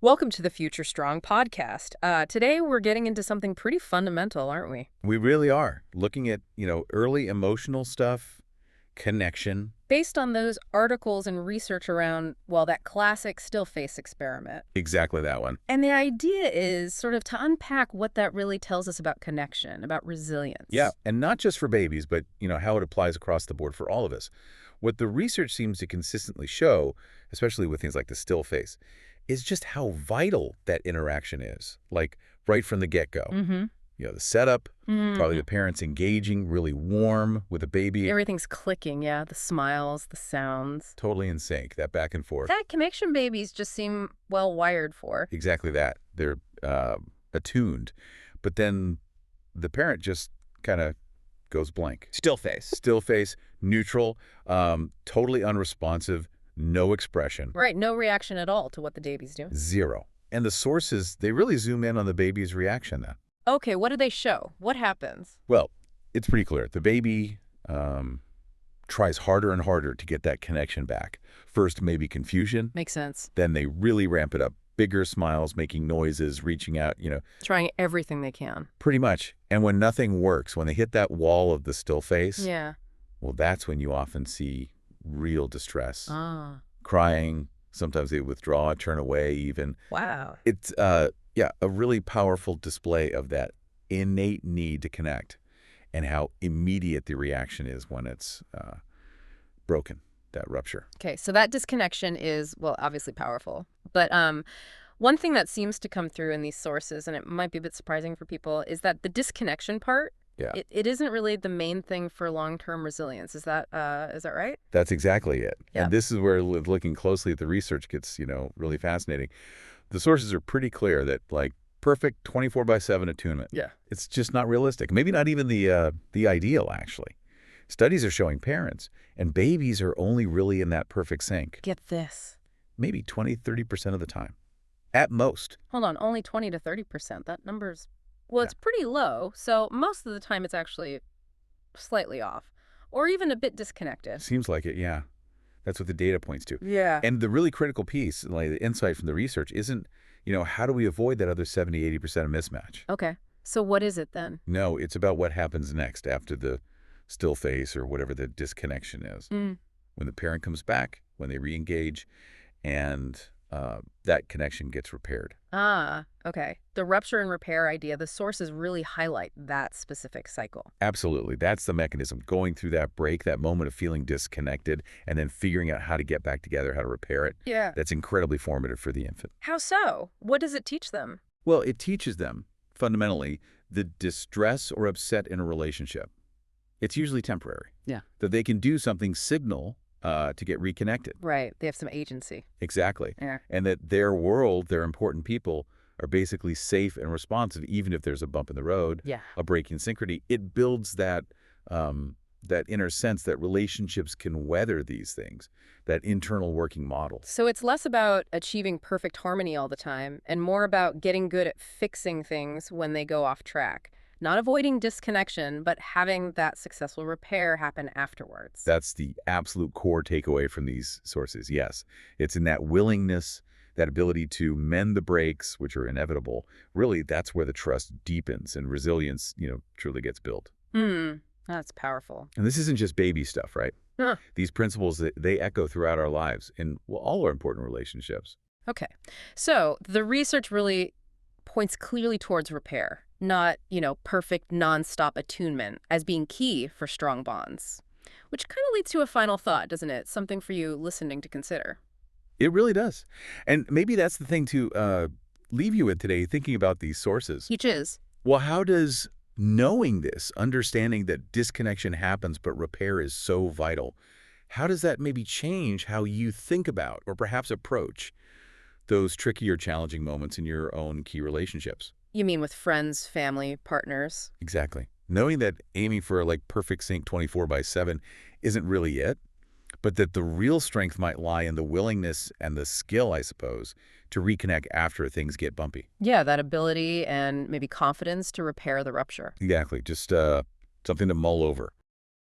Welcome to the Future Strong podcast. Today we're getting into something pretty fundamental, aren't we? We really are looking at, early emotional stuff, connection. Based on those articles and research around, well, that classic still face experiment. Exactly that one. And the idea is sort of to unpack what that really tells us about connection, about resilience. Yeah, and not just for babies, but, how it applies across the board for all of us. What the research seems to consistently show, especially with things like the still face, is just how vital that interaction is, like right from the get-go. Mm-hmm. The setup, probably Mm-hmm. the parents engaging, really warm with a baby, Everything's clicking, yeah. The smiles, the sounds. totally in sync, that back and forth. That connection babies just seem well wired for. Exactly that. They're attuned. But then the parent just kind of goes blank. Still face. Still face, neutral, totally unresponsive, no expression, Right, no reaction at all to what the baby's doing. zero. And the sources, they really zoom in on the baby's reaction then. Okay, what do they show? What happens? Well, it's pretty clear. The baby tries harder and harder to get that connection back. First, maybe confusion. Makes sense. Then they really ramp it up. Bigger smiles, making noises, reaching out, Trying everything they can. pretty much. And when nothing works, when they hit that wall of the still face, Yeah. well, that's when you often see real distress. Ah. Crying, sometimes they withdraw, turn away even. Wow. It's, a really powerful display of that innate need to connect and how immediate the reaction is when it's broken, that rupture. Okay, so that disconnection is, well, obviously powerful. But one thing that seems to come through in these sources, and it might be a bit surprising for people, is that the disconnection part, Yeah. it isn't really the main thing for long-term resilience. Is that right? That's exactly it. Yeah. And this is where looking closely at the research gets, really fascinating. The sources are pretty clear that, like, perfect 24/7 attunement. Yeah. It's just not realistic. Maybe not even the ideal, actually. Studies are showing parents and babies are only really in that perfect sync, Get this. maybe 20–30% of the time, at most. Hold on, only 20 to 30%. That number's, well, it's pretty low. So most of the time it's actually slightly off or even a bit disconnected. Seems like it, yeah. That's what the data points to. Yeah. And the really critical piece, like the insight from the research, isn't, how do we avoid that other 70–80% of mismatch? Okay. So what is it then? No, it's about what happens next after the still face or whatever the disconnection is. Mm. When the parent comes back, when they re-engage, and that connection gets repaired. Ah, okay. The rupture and repair idea, the sources really highlight that specific cycle. Absolutely. That's the mechanism, going through that break, that moment of feeling disconnected, and then figuring out how to get back together, how to repair it. Yeah. That's incredibly formative for the infant. How so? What does it teach them? Well, it teaches them, fundamentally, the distress or upset in a relationship. It's usually temporary. Yeah. That they can do something, signal to get reconnected. Right. They have some agency. Exactly. Yeah. And that their world, their important people, are basically safe and responsive, even if there's a bump in the road, Yeah. a break in synchrony. It builds that inner sense that relationships can weather these things, that internal working model. So it's less about achieving perfect harmony all the time and more about getting good at fixing things when they go off track. Not avoiding disconnection, but having that successful repair happen afterwards. That's the absolute core takeaway from these sources, yes. It's in that willingness, that ability to mend the breaks, which are inevitable. Really, that's where the trust deepens and resilience, truly gets built. That's powerful. And this isn't just baby stuff, right? Huh. These principles, they echo throughout our lives in all our important relationships. Okay. So the research really points clearly towards repair, not, perfect nonstop attunement as being key for strong bonds. Which kind of leads to a final thought, doesn't it? Something for you listening to consider. It really does. And maybe that's the thing to leave you with today, thinking about these sources. Each is. Well, how does knowing this, understanding that disconnection happens but repair is so vital, how does that maybe change how you think about or perhaps approach those tricky or challenging moments in your own key relationships? You mean with friends, family, partners? Exactly. Knowing that aiming for perfect sync 24/7 isn't really it, but that the real strength might lie in the willingness and the skill, I suppose, to reconnect after things get bumpy. Yeah, that ability and maybe confidence to repair the rupture. Exactly. Just something to mull over.